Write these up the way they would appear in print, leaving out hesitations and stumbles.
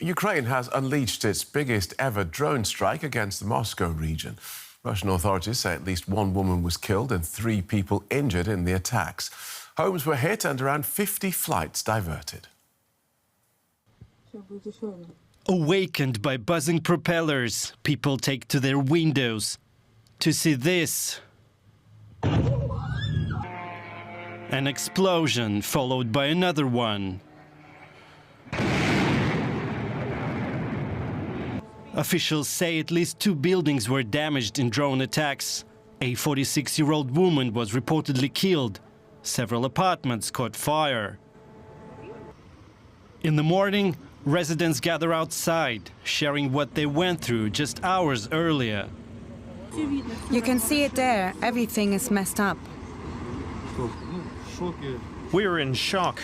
Ukraine has unleashed its biggest ever drone strike against the Moscow region. Russian authorities say at least one woman was killed and 3 people injured in the attacks. Homes were hit and around 50 flights diverted. Awakened by buzzing propellers, people take to their windows to see this. An explosion followed by another one. Officials say at least 2 buildings were damaged in drone attacks. A 46-year-old woman was reportedly killed. Several apartments caught fire. In the morning, residents gather outside, sharing what they went through just hours earlier. You can see it there. Everything is messed up. We're in shock.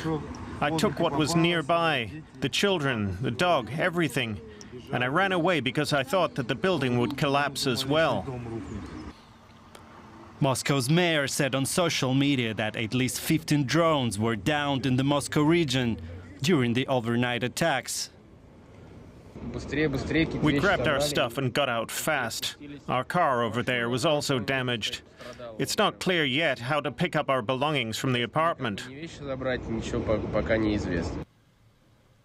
I took what was nearby, the children, the dog, everything. And I ran away because I thought that the building would collapse as well. Moscow's mayor said on social media that at least 15 drones were downed in the Moscow region during the overnight attacks. We grabbed our stuff and got out fast. Our car over there was also damaged. It's not clear yet how to pick up our belongings from the apartment.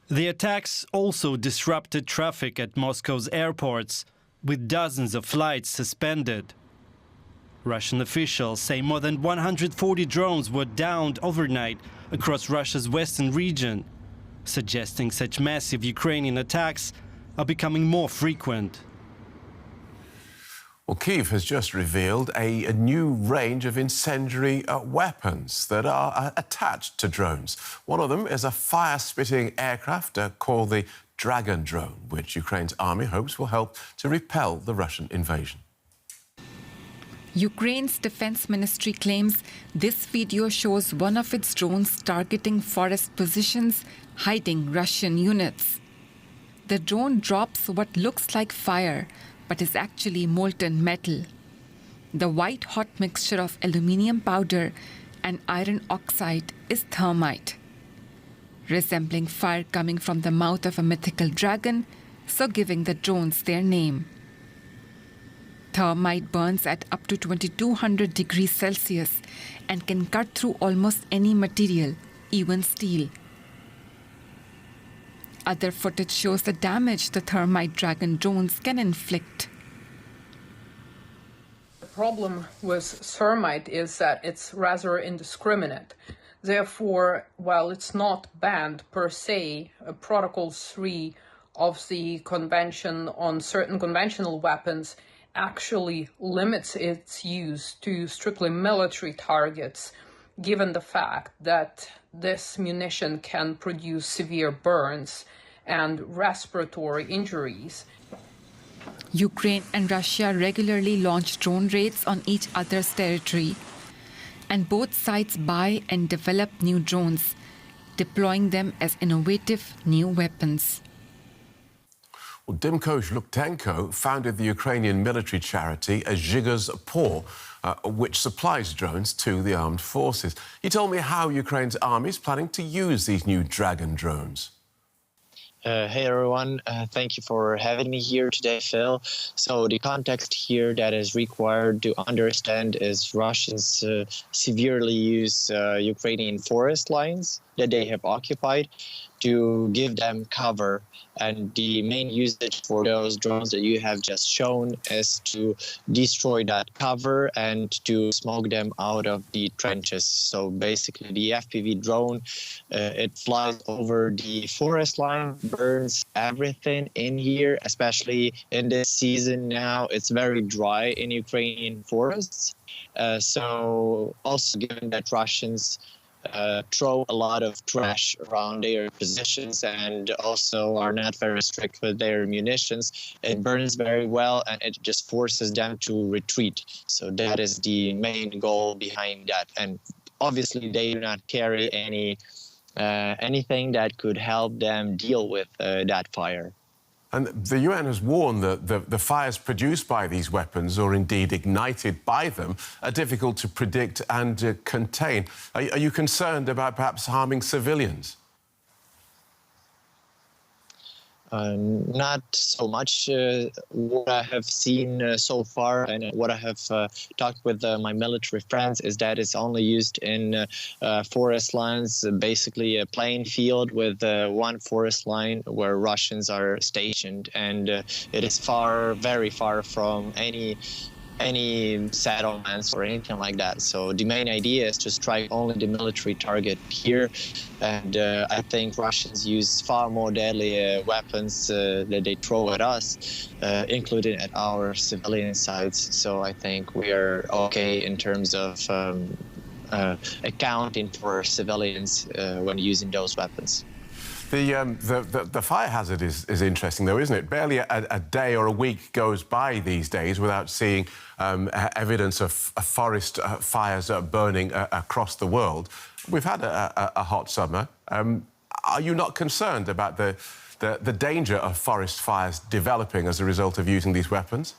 The attacks also disrupted traffic at Moscow's airports, with dozens of flights suspended. Russian officials say more than 140 drones were downed overnight across Russia's western region, suggesting such massive Ukrainian attacks are becoming more frequent. Well, Kyiv has just revealed a new range of incendiary weapons that are attached to drones. One of them is a fire-spitting aircraft called the Dzyga drone, which Ukraine's army hopes will help to repel the Russian invasion. Ukraine's defense ministry claims this video shows one of its drones targeting forest positions, hiding Russian units. The drone drops what looks like fire, but is actually molten metal. The white-hot mixture of aluminium powder and iron oxide is thermite, resembling fire coming from the mouth of a mythical dragon, so giving the drones their name. Thermite burns at up to 2200 degrees Celsius and can cut through almost any material, even steel. Other footage shows the damage the thermite dragon drones can inflict. The problem with thermite is that it's rather indiscriminate. Therefore, while it's not banned per se, Protocol 3 of the Convention on Certain Conventional Weapons actually limits its use to strictly military targets, given the fact that this munition can produce severe burns and respiratory injuries. Ukraine and Russia regularly launch drone raids on each other's territory, and both sides buy and develop new drones, deploying them as innovative new weapons. Well, Dimko Zhluktenko founded the Ukrainian military charity Dzyga's Paw, which supplies drones to the armed forces. He told me how Ukraine's army is planning to use these new Dragon drones. Hey everyone, thank you for having me here today, Phil. So the context here that is required to understand is Russians severely use Ukrainian forest lines that they have occupied to give them cover. And the main usage for those drones that you have just shown is to destroy that cover and to smoke them out of the trenches. So basically the FPV drone, it flies over the forest line, burns everything in here, especially in this season now. It's very dry in Ukrainian forests. So also given that Russians throw a lot of trash around their positions and also are not very strict with their munitions, it burns very well and it just forces them to retreat. So that is the main goal behind that. And obviously they do not carry anything that could help them deal with that fire. And the UN has warned that the fires produced by these weapons, or indeed ignited by them, are difficult to predict and contain. Are you concerned about perhaps harming civilians? Not so much. What I have seen so far and what I have talked with my military friends is that it's only used in forest lines, basically a plain field with one forest line where Russians are stationed, and it is very far from any settlements or anything like that. So the main idea is to strike only the military target here, and I think Russians use far more deadly weapons that they throw at us, including at our civilian sites. So I think we are okay in terms of accounting for civilians when using those weapons. The fire hazard is interesting, though, isn't it? Barely a day or a week goes by these days without seeing evidence of forest fires burning across the world. We've had a hot summer. Are you not concerned about the danger of forest fires developing as a result of using these weapons?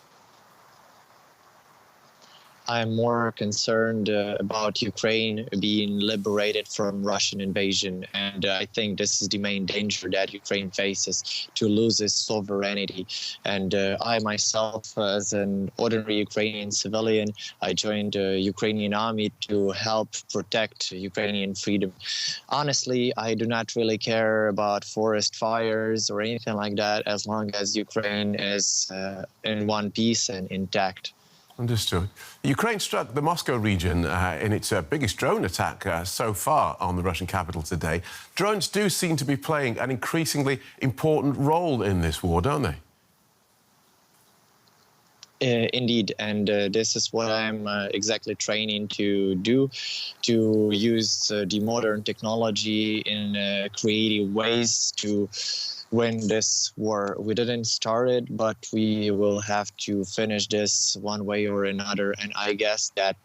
I'm more concerned about Ukraine being liberated from Russian invasion, and I think this is the main danger that Ukraine faces, to lose its sovereignty. And I myself, as an ordinary Ukrainian civilian, I joined the Ukrainian army to help protect Ukrainian freedom. Honestly, I do not really care about forest fires or anything like that, as long as Ukraine is in one piece and intact. Understood. Ukraine struck the Moscow region in its biggest drone attack so far on the Russian capital today. Drones do seem to be playing an increasingly important role in this war, don't they? Indeed, and this is what I'm exactly training to do, to use the modern technology in creative ways to win this war. We didn't start it, but we will have to finish this one way or another. And I guess that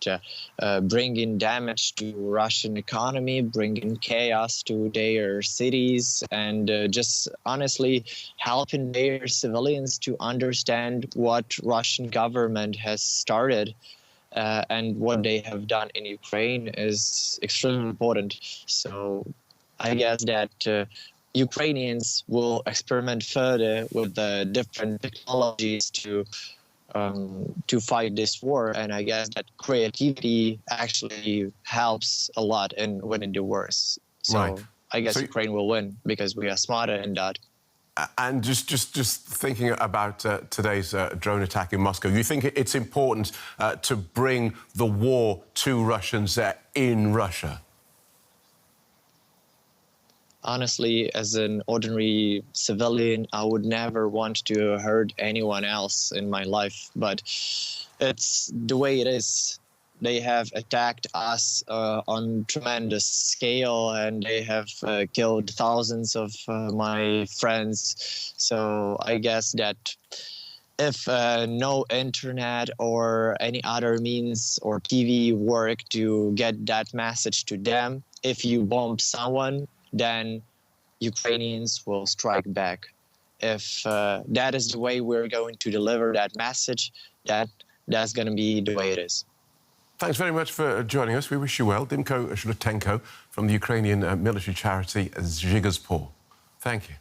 bringing damage to Russian economy, bringing chaos to their cities, and just honestly helping their civilians to understand what Russian government has started and what they have done in Ukraine is extremely important. So I guess that Ukrainians will experiment further with the different technologies to fight this war, and I guess that creativity actually helps a lot in winning the wars. So right. I guess Ukraine will win because we are smarter in that. And just thinking about today's drone attack in Moscow, you think it's important to bring the war to Russians in Russia? Honestly, as an ordinary civilian, I would never want to hurt anyone else in my life, but it's the way it is. They have attacked us on tremendous scale, and they have killed thousands of my friends. So I guess that if no internet or any other means or TV work to get that message to them, if you bomb someone, then Ukrainians will strike back. If that is the way we're going to deliver that message, that's going to be the way it is. Thanks very much for joining us. We wish you well. Dimko Zhluktenko from the Ukrainian military charity Dzyga. Thank you.